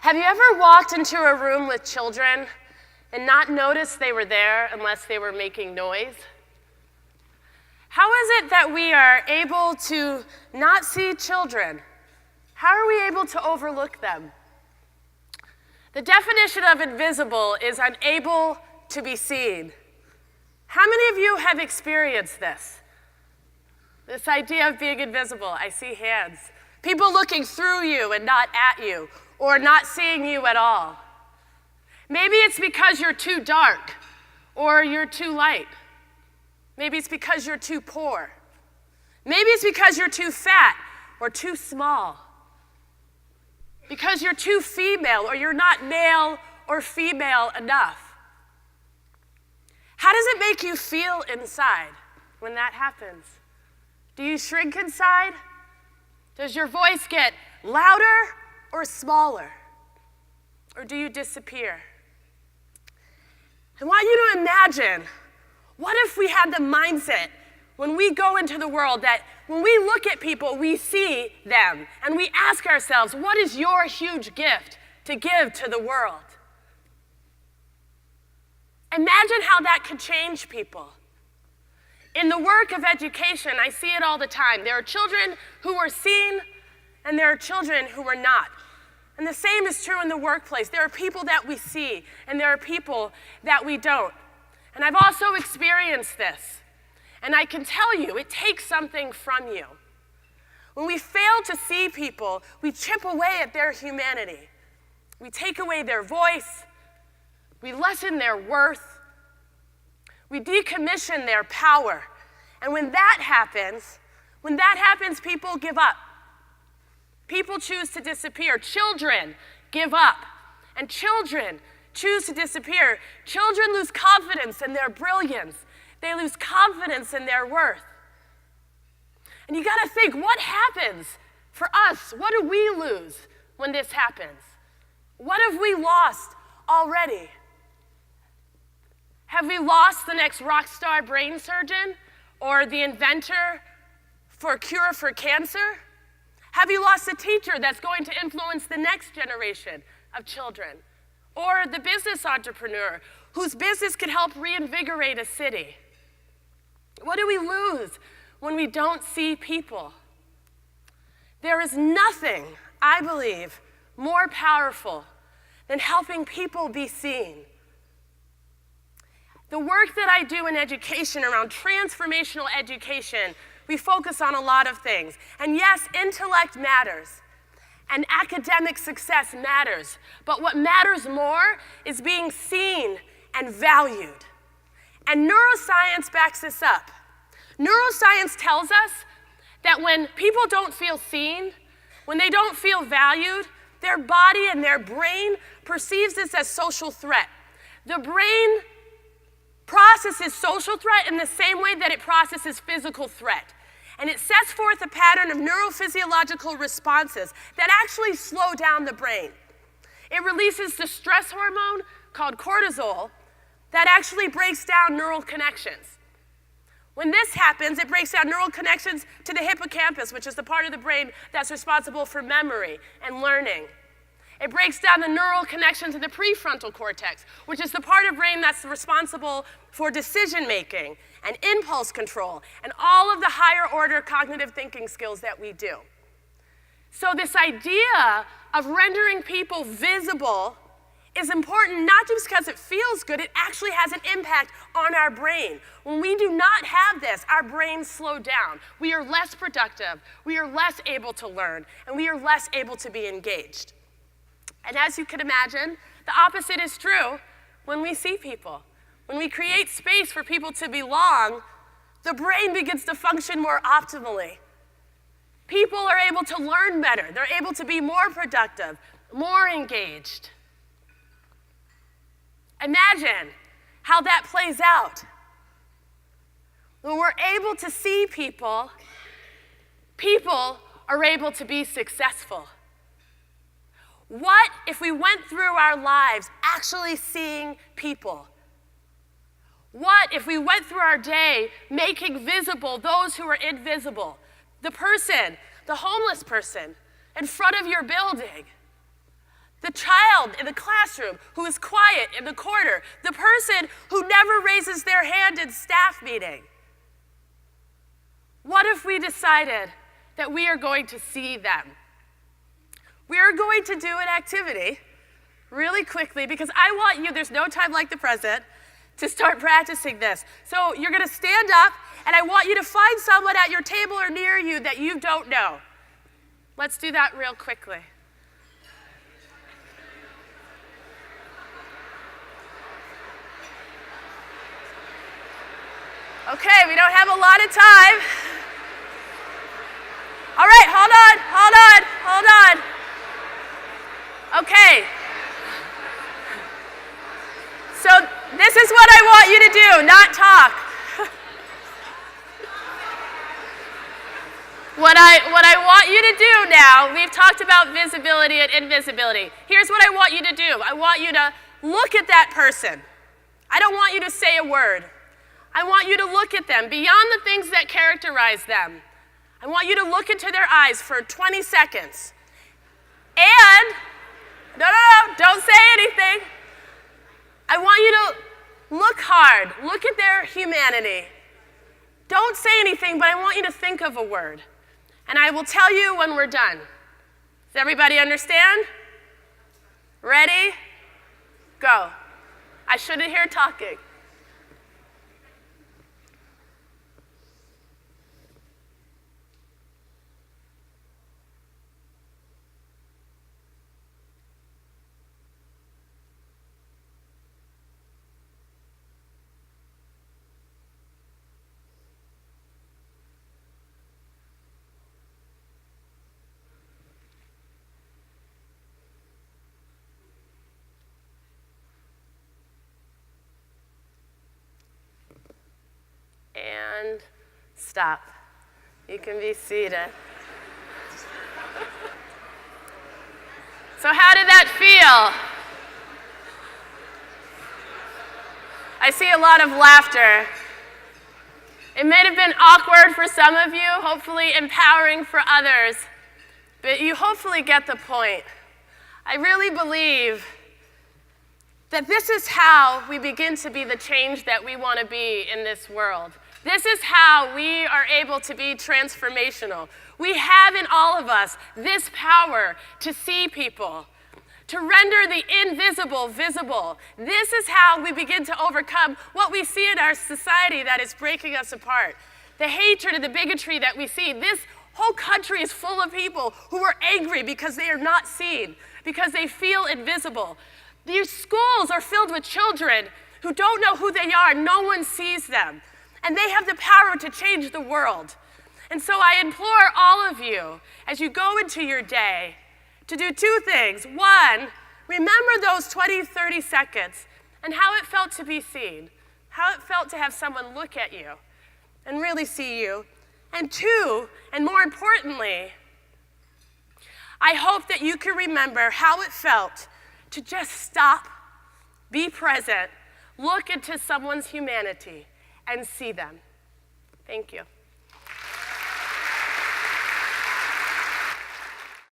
Have you ever walked into a room with children and not noticed they were there unless they were making noise? How is it that we are able to not see children? How are we able to overlook them? The definition of invisible is unable to be seen. How many of you have experienced this? This idea of being invisible. I see hands. People looking through you and not at you, or not seeing you at all. Maybe it's because you're too dark, or you're too light. Maybe it's because you're too poor. Maybe it's because you're too fat or too small. Because you're too female or you're not male or female enough. How does it make you feel inside when that happens? Do you shrink inside? Does your voice get louder or smaller? Or do you disappear? I want you to imagine, what if we had the mindset when we go into the world that when we look at people, we see them, and we ask ourselves, what is your huge gift to give to the world? Imagine how that could change people. In the work of education, I see it all the time. There are children who are seen, and there are children who are not. And the same is true in the workplace. There are people that we see, and there are people that we don't. And I've also experienced this. And I can tell you, it takes something from you. When we fail to see people, we chip away at their humanity. We take away their voice. We lessen their worth. We decommission their power. And when that happens, people give up. People choose to disappear. Children give up. And children choose to disappear. Children lose confidence in their brilliance. They lose confidence in their worth. And you gotta think, what happens for us? What do we lose when this happens? What have we lost already? Have we lost the next rock star brain surgeon or the inventor for a cure for cancer? Have you lost a teacher that's going to influence the next generation of children? Or the business entrepreneur whose business could help reinvigorate a city? What do we lose when we don't see people? There is nothing, I believe, more powerful than helping people be seen. The work that I do in education around transformational education, we focus on a lot of things. And yes, intellect matters, and academic success matters. But what matters more is being seen and valued. And neuroscience backs this up. Neuroscience tells us that when people don't feel seen, when they don't feel valued, their body and their brain perceives this as social threat. The brain processes social threat in the same way that it processes physical threat. And it sets forth a pattern of neurophysiological responses that actually slow down the brain. It releases the stress hormone called cortisol that actually breaks down neural connections. When this happens, it breaks down neural connections to the hippocampus, which is the part of the brain that's responsible for memory and learning. It breaks down the neural connection to the prefrontal cortex, which is the part of brain that's responsible for decision-making and impulse control and all of the higher order cognitive thinking skills that we do. So this idea of rendering people visible is important not just because it feels good, it actually has an impact on our brain. When we do not have this, our brains slow down. We are less productive, we are less able to learn, and we are less able to be engaged. And as you can imagine, the opposite is true when we see people. When we create space for people to belong, the brain begins to function more optimally. People are able to learn better. They're able to be more productive, more engaged. Imagine how that plays out. When we're able to see people, people are able to be successful. What if we went through our lives actually seeing people? What if we went through our day making visible those who are invisible? The person, the homeless person in front of your building, The child in the classroom who is quiet in the corner. The person who never raises their hand in staff meeting. What if we decided that we are going to see them? We are going to do an activity really quickly because I want you, there's no time like the present, to start practicing this. So you're going to stand up, and I want you to find someone at your table or near you that you don't know. Let's do that real quickly. Okay, we don't have a lot of time. All right, hold on. Okay. So this is what I want you to do, not talk. What I want you to do now, we've talked about visibility and invisibility. Here's what I want you to do. I want you to look at that person. I don't want you to say a word. I want you to look at them beyond the things that characterize them. I want you to look into their eyes for 20 seconds. And, no, don't say anything. I want you to look hard. Look at their humanity. Don't say anything, but I want you to think of a word. And I will tell you when we're done. Does everybody understand? Ready? Go. I shouldn't hear talking. And stop. You can be seated. So how did that feel? I see a lot of laughter. It may have been awkward for some of you, hopefully empowering for others, but you hopefully get the point. I really believe that this is how we begin to be the change that we want to be in this world. This is how we are able to be transformational. We have in all of us this power to see people, to render the invisible visible. This is how we begin to overcome what we see in our society that is breaking us apart. The hatred and the bigotry that we see. This whole country is full of people who are angry because they are not seen, because they feel invisible. These schools are filled with children who don't know who they are. No one sees them. And they have the power to change the world. And so I implore all of you, as you go into your day, to do two things. One, remember those 20, 30 seconds and how it felt to be seen, how it felt to have someone look at you and really see you. And two, and more importantly, I hope that you can remember how it felt to just stop, be present, look into someone's humanity, and see them. Thank you.